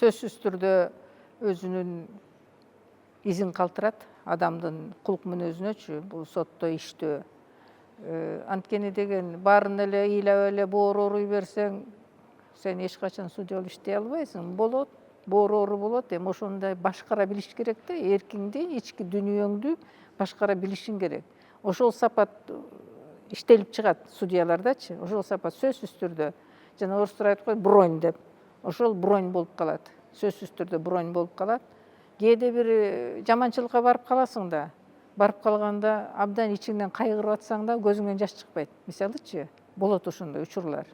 сөзсүз түрдө өзүнүн изин калтырат адамдын кулк мүнөзүнөчү, бул сотто иштөө. Анткени деген баарын эле ыйлап эле боор ооруй берсең, сен эч качан судья болуп иштей албайсың. Болот, боор оору болот, эми ошондой башкара билиш керек да, эркиңди, ички дүйнөңдү башкара билишиң керек. Ошол сапат иштелип чыгат судьялардачы, ошол сапат сөзсүз түрдө, жана орустар айтып коет бронь деп. Ошол бронь болуп калат, сөзсүз түрдө бронь болуп калат. Кээде бир жаманчылыкка барып каласың да, барып калганда абдан ичиңден кайгырып атсаң да көзүңөн жаш чыкпайт. Мисалычы, болот ошондой учурлар.